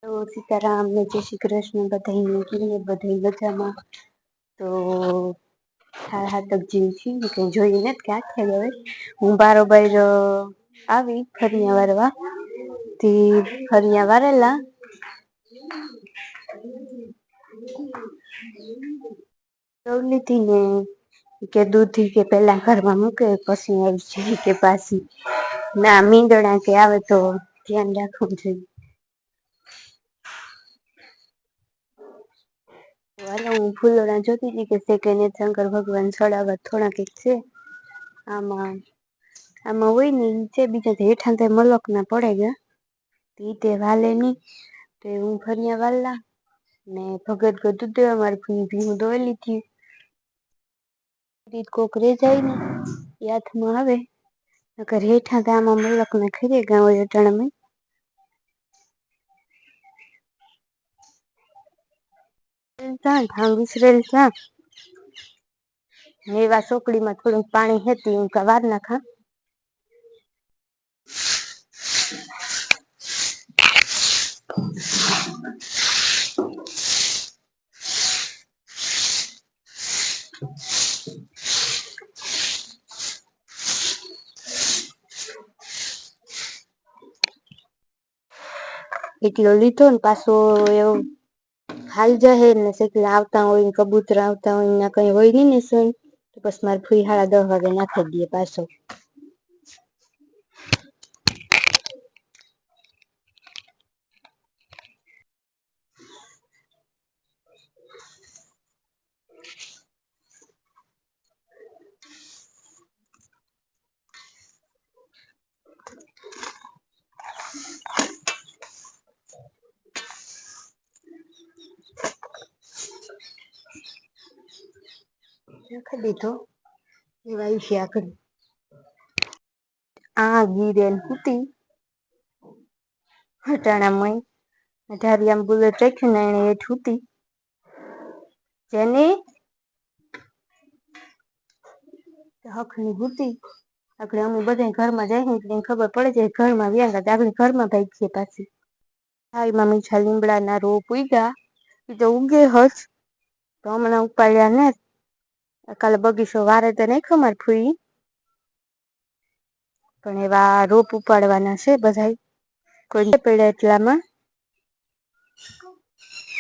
તો સીતારામ ને જય શ્રી કૃષ્ણ બધાને કીને બધા મજામાં. તો હા તક જેવું છે કે જોઈએ ને કે આખે હવે હું બારોબાર આવી ફરિયા વારવા તે ફરિયા વારેલા લીધી ને કે દૂધી કે પેલા ઘરમાં મૂકે પછી આવી છે કે પાછી ના મીંદણા કે આવે તો ધ્યાન રાખવું જોઈએ. હાલો હું ફૂલોના જોતી હતી કે સેકેને શંકર ભગવાન સડાવવા થોડા કઈક છે. આમાં હોય ને છે બીજા હેઠા મલક ના પડે ગયા તે વાલે નહી તો હું ફરિયા વારલા ને ભગત ગતું તે અમારે ભી હું દોઈ લીધી રીત કોકરે જાય ને એ હાથમાં આવે નકર હેઠા ગામમાં મલક ના ખીરે ગાવટાણામાં વિસરેલ ક્યાં એવા ચોકડીમાં થોડુંક પાણી હતી હું વાર નાખા એટલો લીધો ને પાછો એવું હાલ j ને શેટલે આવતા હોય કબૂતરા આવતા હોય કઈ હોય નઈ ને સઈ તો બસ મારે ફુઈ 10:30 વાગે નાખી દઈએ પાછો. નાખી દીધો એવાય છે આખડી આ ગીરેલ હતી હટાણામાં ધારિયામાં બુલેટ રાખ્યું ને એને હેઠ હતી જેની હકની હતી આપણે અમે બધા ઘરમાં જાય ને ખબર પડે છે ઘરમાં વ્યા આપણે ઘરમાં ભાઈ છીએ પાછી હાઈ મમ્મી છા લીમડા ના રોપ ઉગ્યા એ તો ઉગે હસ તો હમણાં ઉપાડ્યા ને કાલે બગીચો વારે તો નઈ ખમાર ફૂઈ પણ એવા રોપ ઉપાડવાના છે બધા કોઈ પડ્યા એટલામાં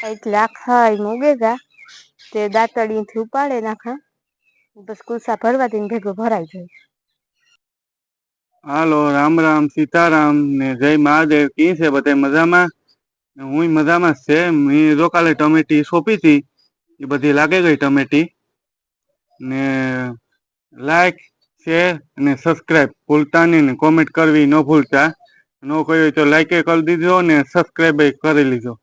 એટલે આખા મોગે ગા તે દાંતડી થી ઉપાડે નાખા બસ કુસા ભરવા દને ભેગો ભરાઈ જાય. હાલો રામ રામ સીતારામ ને જય મહાદેવ કી છે બધા મજામાં હું મજામાં જ છે મેં રોકાલે ટમેટી સોંપી હતી એ બધી લાગે ગઈ ટમેટી ને લાઈક શેર અને સબસ્ક્રાઈબ ભૂલતા નઈ ને કોમેન્ટ કરવી ન ભૂલતા ન કઈ તો લાઈક કરી દીજો ને સબસ્ક્રાઈબ કરી લીજો.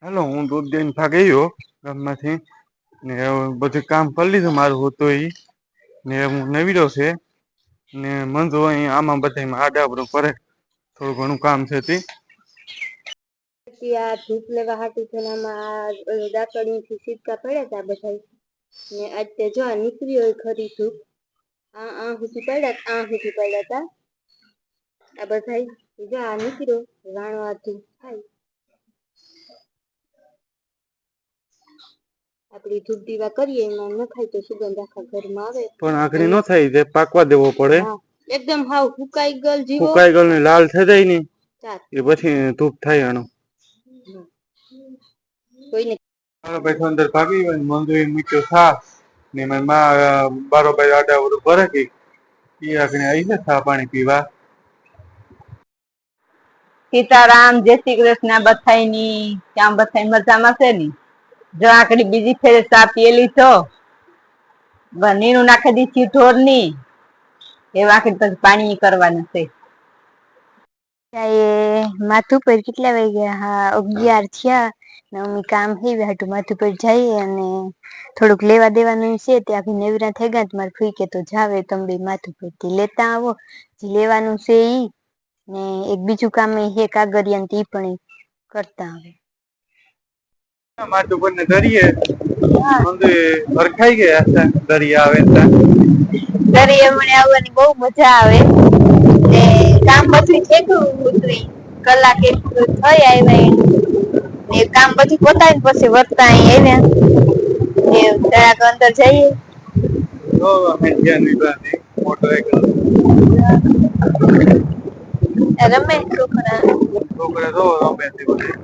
હેલો હું દૂધ દઈને ભાગીયો ગામમાંથી ને બધું કામ કરી લીધું મારું હું તો એ ને હું નવીર્યો છે ને મંજુ અહી આમાં બધા આડાબરું કરે થોડું ઘણું કામ છે તે આ ધૂપ લેવા હાટું થનામાં દાકડીથી સિક્કા પડ્યા તા બધા ને આજે જો નીકળી હોય ખરી ધૂપ સુધી પડ્યા તા આ બધા જો આ નીકળ્યો રાણવાથી થાય આપડી ધૂપ દીવા કરીએ એમાં ન થાય તો સુગંધ આખા ઘરમાં આવે પણ આખરી ન થાય તે પાકવા દેવો પડે એકદમ હાવ ફૂકાઈ ગયેલ જીવો ફુકાઈ ગયેલ ને લાલ થઈ જાય ને એ પછી ધૂપ થાય આનો કોઈને ભાઈ અંદર ભાગી મંદુ મીઠો થા ને બારોબાર આડાઅવળું કરે કે એ આગળ આવી છે ચા પાણી પીવા. સીતારામ જય શ્રી કૃષ્ણ બથાઈની ક્યાં બથાઈ મજામાં છે ને જો આકડી બીજી ફેરે ચા પીએલી છો નીણું નાખી દીધી ઢોર ની એ આખડી પછી પાણી કરવાનું છે. માથું પર કેટલા વાગ્યા હા 11 થયા મમ્મી કામ હાટું માથું પર જઈએ અને થોડુંક લેવા દેવાનું છે ત્યાં નેવરા થઈ ગયા મારે ફૂઈ કે તો જાવ તમે માથું પરથી લેતા આવો લેવાનું છે ઈ ને એક બીજું કામ હે કાગળિયા ઈ પણ કરતા આવે. માથું પર ને ધરીએ હરખાઈ ગયા દરિયા આવે તા દરિયે મને આવવાની બહુ મજા આવે ને કામ બધું છેટું ઉતરી કલાક એક થઈ આવ્યા એ કામ પછી પોતાય પછી વર્તા અહીં આવ્યા એ જરાક અંદર જઈએ તો અમે ગયા નીકળાની મોટરસાઇકલ રમે છોકરા છોકરા તો રમે છે બધી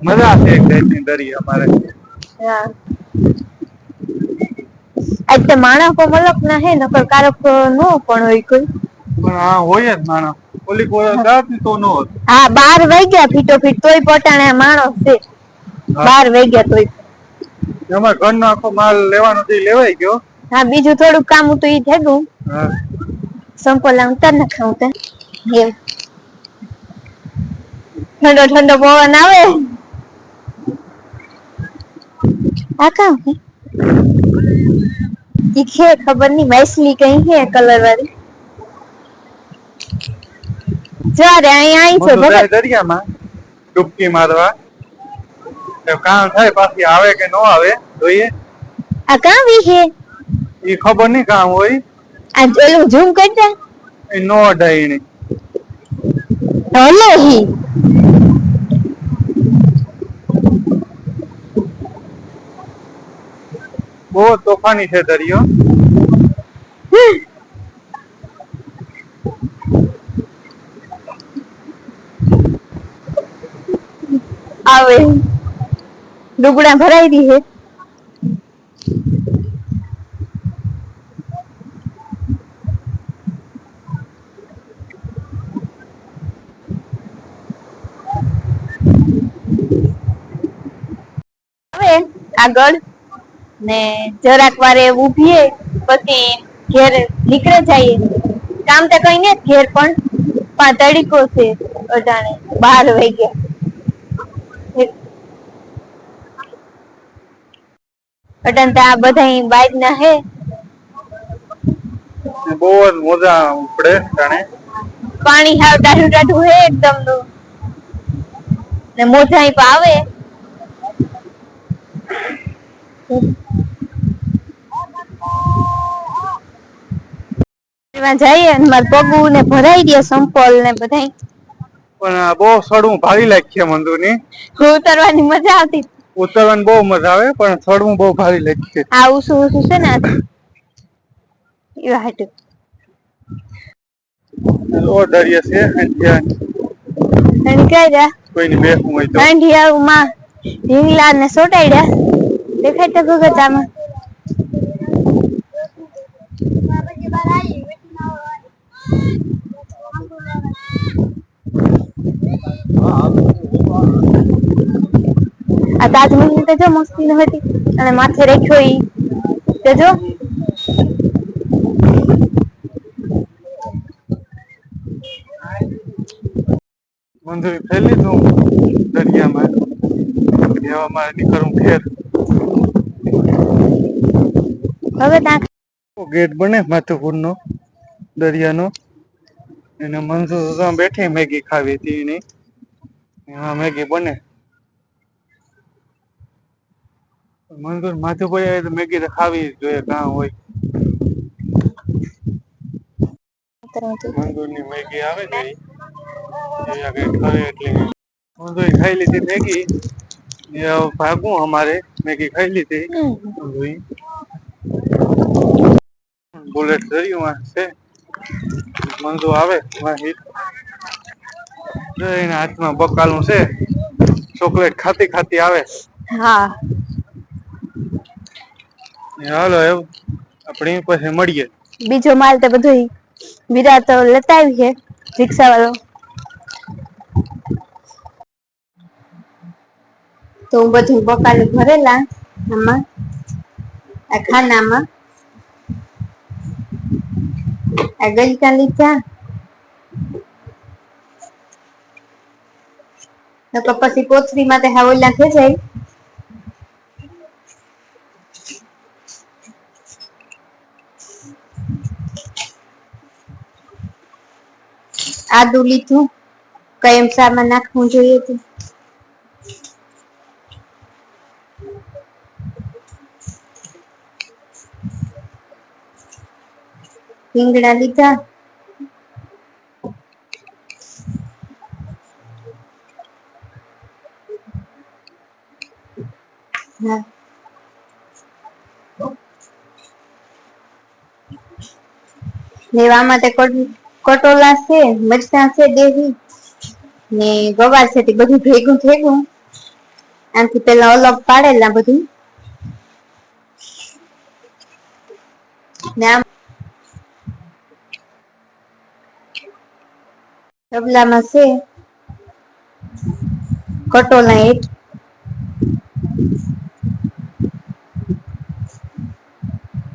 મજા છે એક જાતની દરિયા અમારે હા આજ તો માણસો મલક ના હે નકર કારક નો પણ હોય કોઈ પણ હા હોય જ માણસ ઓલી કોઈ જાત તો નો હોત હા 12 વાગ્યા ફીટો ફીટ તોય પટાણે માણસ છે 12 વાગ્યા તોય અમારે ઘરનો આખો માલ લેવાનો તો લેવાઈ ગયો હા બીજું થોડું કામ હતું ઈ થઈ ગયું હા સંપોલા ઉતાર નાખાવ તો એમ ઠંડો ઠંડો પવન આવે આ કામ છે ખબર ની માછલી કઈ છે કલર વાળી જ્યારે અહીં છે ભગત દરિયામાં ડૂબકી મારવા કામ થાય પાછી આવે કે નો આવે જોઈએ આ કામ છે એ ખબર નહીં કામ હોય આ ઓલું ઝૂમ કરતા એ નો અડાયણી હલે હી બહુ તોફાની છે દરિયો આવે લુગડા ભરાઈ દી હે હવે આગળ ને જરાક વારે ઊભીએ પછી ઘેર નીકળે જઈએ કામ તો કઈ ને ઘેર પણ તડીકો છે અટાણે 12 વાગ્યા અટાણે તો આ બધા બાઈક ના હે બહુ જ મજા ઉપડે જાણે પાણી હાવ ટાઢું ટાઢું હે એકદમ નું ને મોજા પણ આવે એમાં જઈએ ને મારે પગુ ને ભરાઈ દે સંપલ ને બધાય પણ બહુ સડવું ભારી લાગશે મંદુની ઉતરવાની મજા આવતી ઉતરવાની બહુ મજા આવે પણ સડવું બહુ ભારી લાગશે આ ઉસું ઉસું છે ને એ હાટું ઓ દરિયા છે અને કઈ જા કોઈની બેસવું હોય તો દાંડિયા માં ઢીંગલા ને સોટાડ્યા દેખાય તો ભગત આમાં આ તાજમહેલ તો જો મસ્તી ન હતી અને માથે રાખ્યો ઈ તે જો મંદિર ફેલી તું દરિયામાં એવા મારે નીકળવું ઘેર હવે ત્યાં ગેટ બને માથુપુર નો દરિયાનો એને મંજૂર બેઠી મેગી ખાવી હતી એની હા મેગી બને મંજૂર માથું પડે તો મેગી તો ખાવી જોઈએ કાં હોય મંદુરની મેગી આવે ને એ કરે એટલે મંદુર ખાઈ લીધી મેગી ભાગું અમારે મેગી ખાઈ લીધી બુલેટ દરિયું છે મંદુ આવે એના હાથમાં બકાલું છે ચોકલેટ ખાતી ખાતી આવે હા હાલો એવું આપણે પછી મળીએ બીજો માલ તો બધું વિરાતો લેતા આવી છે રિક્ષા વાળો તો બધું બકાલું ભરેલા આમાં આ ખાનામાં આ ગલકા લીધા તો પછી કોથળી માં હા ઓલા થઈ જાય આદુ લીધું કયમ સામાં નાખવું જોઈએ તો રીંગણા લીધા હા લેવામાં તે કટોલા છે, મરચાં છે, દેહી ને ગવાર છે, તે બધું ભેગું ભેગું આનાથી પેલા અલગ પાડેલા બધું ને આમ તબલામાં છે કટોલા એક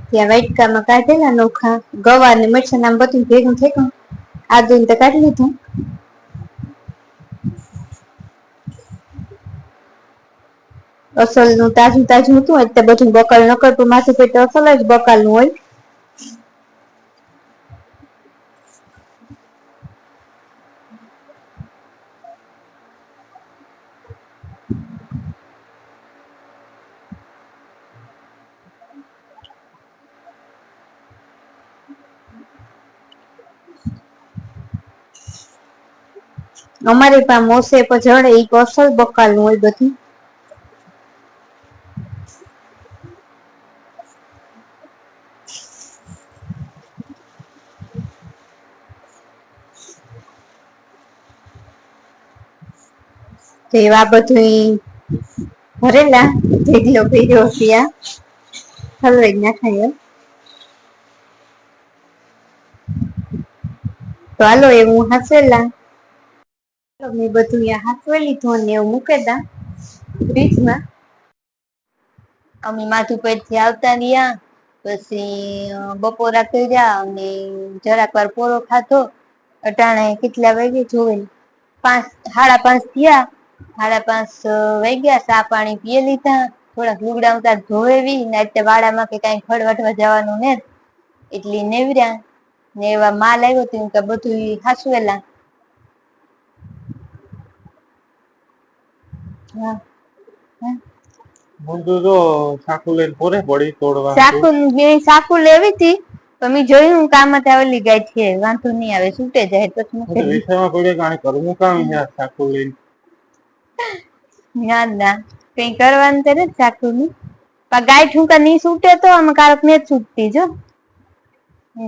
ત્યાં વાટકામાં કાઢેલા નોખા ગવાર ને મરચાં આમ બધું ભેગું ભેગું આદું તો કાઢી લીધું. અસલ નું તાજું તાજું હતું એટલે બધું બકાલ ન કરતું માથું પેટ અસલ જ બકાલ નું હોય. અમારે પણ મોસે પર જડે ઈ અસલ બકાલ નું હોય બધું. તો એવા બધું ભરેલા ઢેગલો કર્યો ત્યાં હલવાઈ નાખાય તો હાલો એવું હસેલા મેં બધું હાથવે લીધું ને એવું મૂકેતા ફ્રીજમાં. અમે માથું પેટથી આવતા રહ્યા પછી બપોરા કર્યા અને જરાક વાર પોરો ખાધો. અટાણે કેટલા વાગે જોવે 5 સાડા 5 થયા. 5:30 વાગ્યા ચા પાણી પીએ લીધા થોડાક લુગડા ઉતા ધોવેવી ને વાડામાં કે કઈ ખડ વાઢવા જવાનું ને એટલી નેવર્યા ને એવા માલ આવ્યો ત કે બધું હાસવેલા. હા સાકુ લેવી તી તમે જોયું કામ આવેલી ગાય છે વાંધો નહી આવે છૂટે જાય ના ના કઈ કરવાનું તો ને ચાકુ ની ગાય ઠુંકા નહી છૂટે તો આમાં કારક ને જ છૂટતી જો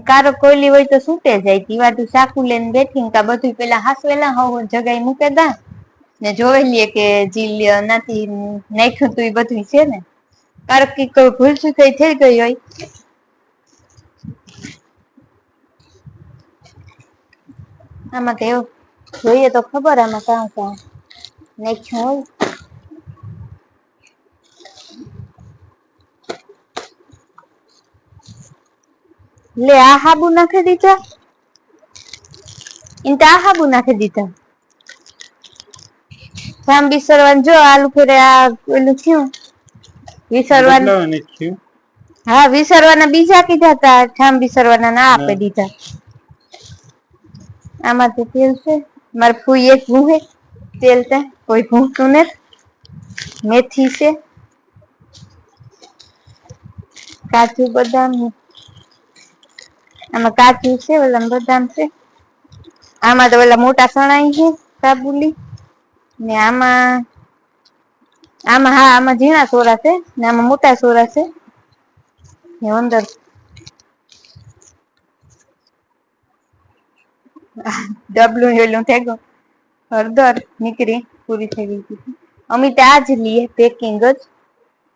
કારક કોયલી હોય તો છૂટે જાય વાતું સાકું લઈને બેઠી બધું પેલા હાસવેલા હોવ જગા મૂકે દા ને જોઈ લઈએ કે જી નથી નાખું તું એ બધું છે ને કારક ક ભૂલ શું કઈ થઈ ગઈ હોય. આમાં તો એવું જોઈએ તો ખબર આમાં ક્યાં નાખ્યું હોય. લે આ હાબુ નાખી દીધા ઇનતે આ હાબુ નાખી દીધા સામ બિસરવાનું જો આલુ ફેરે આ પેલું થયું વિસરવાનું હા વિસરવાના બીજા કીધા હતા ઠામ વિસરવાના ના આપી દીધા. આમાં તો તેલ છે મારે ફૂઈ એક ભૂહે તેલ ત કોઈ ભૂતું ને મેથી છે. કાજુ બદામ આમાં કાજુ છે ઓલા બદામ છે આમાં તો ઓલા મોટા ચણાય છે કાબુલી ને આમાં હા આમાં ઝીણા સોરા છે ને આમાં મોટા સોરા છે અંદર ડબલું એલું થઈ ગયું હળદર નીકળી પૂરી થઈ ગઈ અમે તો આજ લઈએ પેકિંગ જ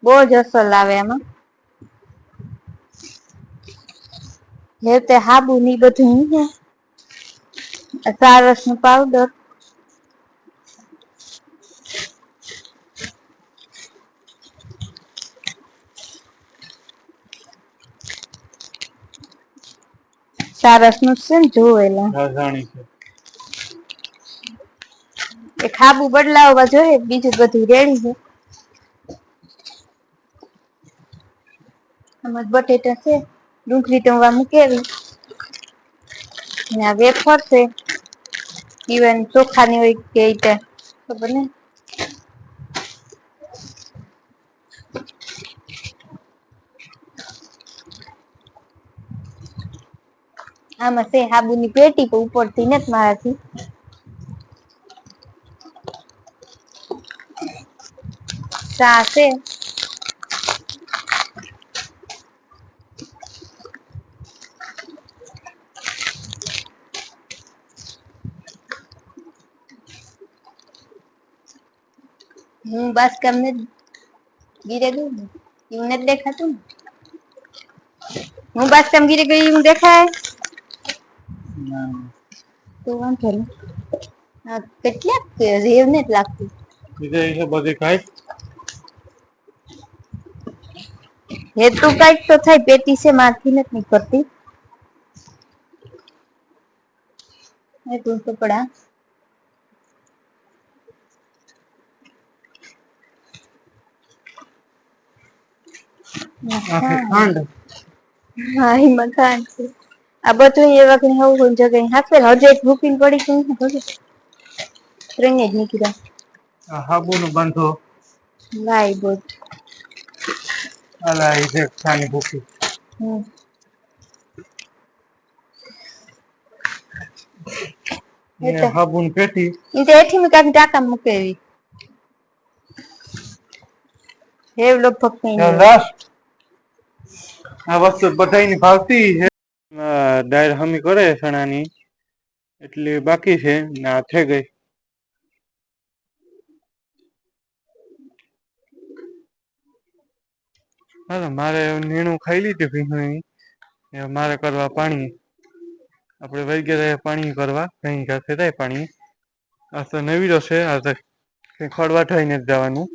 બહુ જ અસર આવે એમાં હે તે હાબુ ની બધું સારસ નું પાવડર સારસ નું છે ને જોવેલા એ ખાબુ બદલાવવા જોઈએ બીજું બધું રેડી છે. આમાં બટેટા છે ડુંગળી તો મૂકેલી ના વેફર છે ઇવન ચોખાની હોય કે ખબર નઈ આમાં છે હાબુ ની પેટી પણ ઉપડતી નથી મારાથી ચા છે હું બસ કમને ગીરે ગઈ ને એવું નથી દેખાતું ને હું બસ કમ ગીરે ગઈ એવું દેખાય તો વાંધો નહીં હા કેટલાક રેવ ને જ લાગતું બધી ખાય હે તું કઈક તો થાય પેટી છે મારથી નથી નીકળતી હે તું તો પડા ખાંડ હા એમાં ખાંડ છે આ બધું એ વખત એવું જગ્યાએ હાફે હજે એક બુકિંગ પડી ગયું ને ભલે ટ્રેન જ નીકળ્યા હાબુ નું બાંધો લાઈ બોલ અલા એ છે ખાની ભૂકી હમ ને હાબુન પેટી એ તો એથી મે કાક ટાકા મૂકે એવી હે લગભગ નહીં આ વસ્તુ બધાની ભાવતી છે દાળ હમી કરે સણાની એટલે બાકી છે ને આ થઈ ગઈ હાલો મારે નીણું ખાઈ લીધું ભીનું મારે કરવા પાણી આપણે વહી ગયા પાણી કરવા કઈ પાસે થાય પાણી આ તો નવી રશે આ તો ખડવા થઈને જ જવાનું